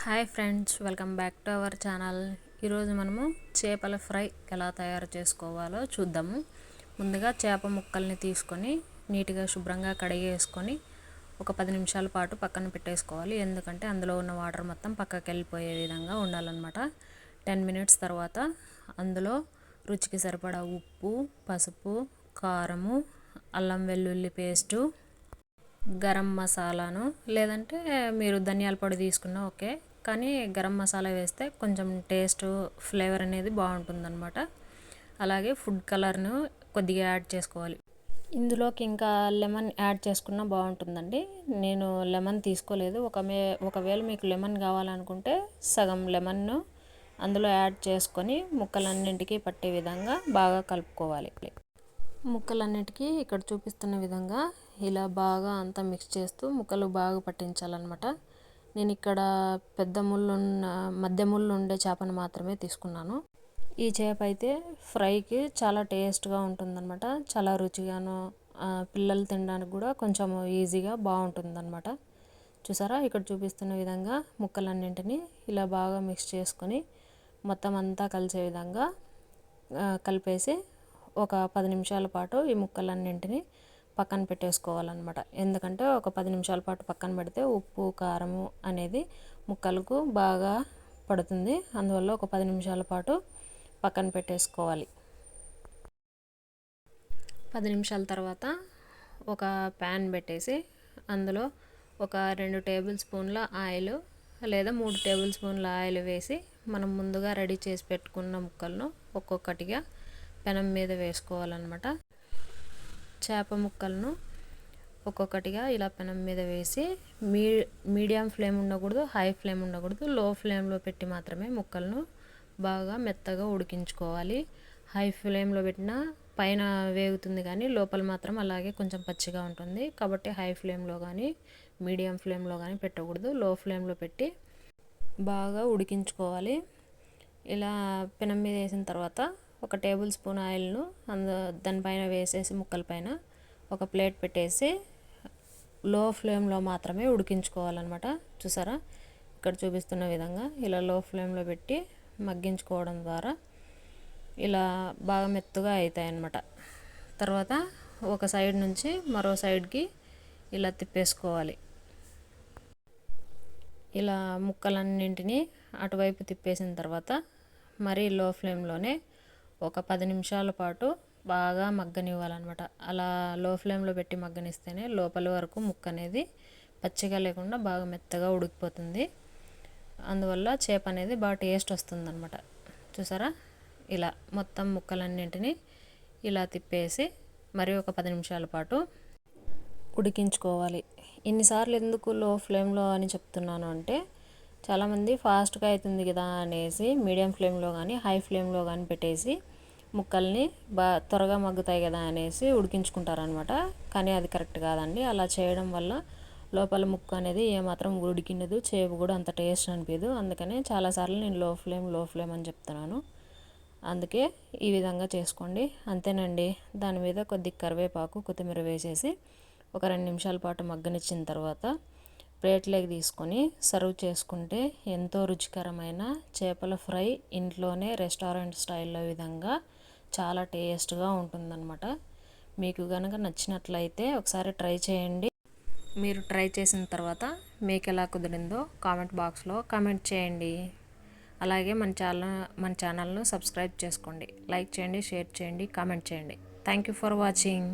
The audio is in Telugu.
Hi friends, welcome back to our channel. ఈరోజు మనము చేపల ఫ్రై ఎలా తయారు చేసుకోవాలో చూద్దాము. ముందుగా చేప ముక్కల్ని తీసుకొని నీట్గా శుభ్రంగా కడిగేసుకొని ఒక 10 నిమిషాల పాటు పక్కన పెట్టేసుకోవాలి. ఎందుకంటే అందులో ఉన్న వాటర్ మొత్తం పక్కకి వెళ్ళిపోయే విధంగా ఉండాలన్నమాట. 10 మినిట్స్ తర్వాత అందులో రుచికి సరిపడా ఉప్పు, పసుపు, కారము, అల్లం వెల్లుల్లి పేస్టు, గరం మసాలాను లేదంటే మీరు ధనియాల పొడి తీసుకున్నా ఓకే, కానీ గరం మసాలా వేస్తే కొంచెం టేస్ట్ ఫ్లేవర్ అనేది బాగుంటుందన్నమాట. అలాగే ఫుడ్ కలర్ను కొద్దిగా యాడ్ చేసుకోవాలి. ఇందులోకి ఇంకా లెమన్ యాడ్ చేసుకున్నా బాగుంటుందండి. నేను లెమన్ తీసుకోలేదు. ఒకవేళ మీకు లెమన్ కావాలనుకుంటే సగం లెమన్ను అందులో యాడ్ చేసుకొని ముక్కలన్నింటికి పట్టే విధంగా బాగా కలుపుకోవాలి. ముక్కలన్నిటికీ ఇక్కడ చూపిస్తున్న విధంగా ఇలా బాగా అంతా మిక్స్ చేస్తూ ముక్కలు బాగా పట్టించాలన్నమాట. నేను ఇక్కడ మధ్య ముళ్ళు ఉండే చేపను మాత్రమే తీసుకున్నాను. ఈ చేప అయితే ఫ్రైకి చాలా టేస్ట్గా ఉంటుందన్నమాట. చాలా రుచిగాను, పిల్లలు తినడానికి కూడా కొంచెం ఈజీగా బాగుంటుందన్నమాట. చూసారా, ఇక్కడ చూపిస్తున్న విధంగా ముక్కలన్నింటినీ ఇలా బాగా మిక్స్ చేసుకొని మొత్తం అంతా కలిసే విధంగా కలిపేసి ఒక 10 నిమిషాల పాటు ఈ ముక్కలన్నింటినీ పక్కన పెట్టేసుకోవాలన్నమాట. ఎందుకంటే ఒక 10 నిమిషాల పాటు పక్కన పెడితే ఉప్పు, కారము అనేది ముక్కలకు బాగా పడుతుంది. అందువల్ల ఒక 10 నిమిషాల పాటు పక్కన పెట్టేసుకోవాలి. 10 నిమిషాల తర్వాత ఒక ప్యాన్ పెట్టేసి అందులో ఒక 2 టేబుల్ స్పూన్ల ఆయిల్ లేదా 3 టేబుల్ స్పూన్ల ఆయిల్ వేసి మనం ముందుగా రెడీ చేసి పెట్టుకున్న ముక్కలను ఒక్కొక్కటిగా పెనం మీద వేసుకోవాలన్నమాట. చేప ముక్కలను ఒక్కొక్కటిగా ఇలా పెనం మీద వేసి మీడియం ఫ్లేమ్ ఉండకూడదు, హై ఫ్లేమ్ ఉండకూడదు, లో ఫ్లేమ్లో పెట్టి మాత్రమే ముక్కలను బాగా మెత్తగా ఉడికించుకోవాలి. హై ఫ్లేమ్లో పెట్టినా పైన వేగుతుంది కానీ లోపల మాత్రం అలాగే కొంచెం పచ్చిగా ఉంటుంది. కాబట్టి హై ఫ్లేమ్లో కానీ మీడియం ఫ్లేమ్లో కానీ పెట్టకూడదు, లో ఫ్లేమ్లో పెట్టి బాగా ఉడికించుకోవాలి. ఇలా పెనం మీద వేసిన తర్వాత ఒక టేబుల్ స్పూన్ ఆయిల్ను దానిపైన వేసేసి ముక్కలపైన ఒక ప్లేట్ పెట్టేసి లో ఫ్లేమ్లో మాత్రమే ఉడికించుకోవాలన్నమాట. చూసారా, ఇక్కడ చూపిస్తున్న విధంగా ఇలా లో ఫ్లేమ్లో పెట్టి మగ్గించుకోవడం ద్వారా ఇలా బాగా మెత్తగా అవుతాయి అన్నమాట. తర్వాత ఒక సైడ్ నుంచి మరో సైడ్కి ఇలా తిప్పేసుకోవాలి. ఇలా ముక్కలన్నింటినీ అటువైపు తిప్పేసిన తర్వాత మరీ లో ఫ్లేమ్లోనే ఒక 10 నిమిషాల పాటు బాగా మగ్గనివ్వాలన్నమాట. అలా లో ఫ్లేమ్లో పెట్టి మగ్గనిస్తేనే లోపల వరకు ముక్క అనేది పచ్చిగా లేకుండా బాగా మెత్తగా ఉడికిపోతుంది. అందువల్ల చేప అనేది బాగా టేస్ట్ వస్తుందన్నమాట. చూసారా, ఇలా మొత్తం ముక్కలన్నింటినీ ఇలా తిప్పేసి మరి ఒక 10 నిమిషాల పాటు ఉడికించుకోవాలి. ఇన్నిసార్లు ఎందుకు లో ఫ్లేమ్లో అని చెప్తున్నాను అంటే, చాలామంది ఫాస్ట్గా అవుతుంది కదా అనేసి మీడియం ఫ్లేమ్లో కానీ హై ఫ్లేమ్లో కానీ పెట్టేసి ముక్కల్ని త్వరగా మగ్గుతాయి కదా అనేసి ఉడికించుకుంటారనమాట. కానీ అది కరెక్ట్ కాదండి. అలా చేయడం వల్ల లోపల ముక్క అనేది ఏమాత్రం ఉడికినదు, చేపు కూడా అంత టేస్ట్ అనిపించదు. అందుకనే చాలాసార్లు నేను లో ఫ్లేమ్ అని చెప్తున్నాను. అందుకే ఈ విధంగా చేసుకోండి. అంతేనండి. దాని మీద కొద్దిగా కరివేపాకు, కొత్తిమీర వేసేసి ఒక 2 నిమిషాల పాటు మగ్గనిచ్చిన తర్వాత ప్లేట్లోకి తీసుకొని సర్వ్ చేసుకుంటే ఎంతో రుచికరమైన చేపల ఫ్రై ఇంట్లోనే రెస్టారెంట్ స్టైల్లో విధంగా చాలా టేస్ట్గా ఉంటుందన్నమాట. మీకు కనుక నచ్చినట్లయితే ఒకసారి ట్రై చేయండి. మీరు ట్రై చేసిన తర్వాత మీకు ఎలా కుదిరిందో కామెంట్ బాక్స్లో కామెంట్ చేయండి. అలాగే మన ఛానల్ను సబ్స్క్రైబ్ చేసుకోండి. లైక్ చేయండి, షేర్ చేయండి, కామెంట్ చేయండి. Thank you for watching.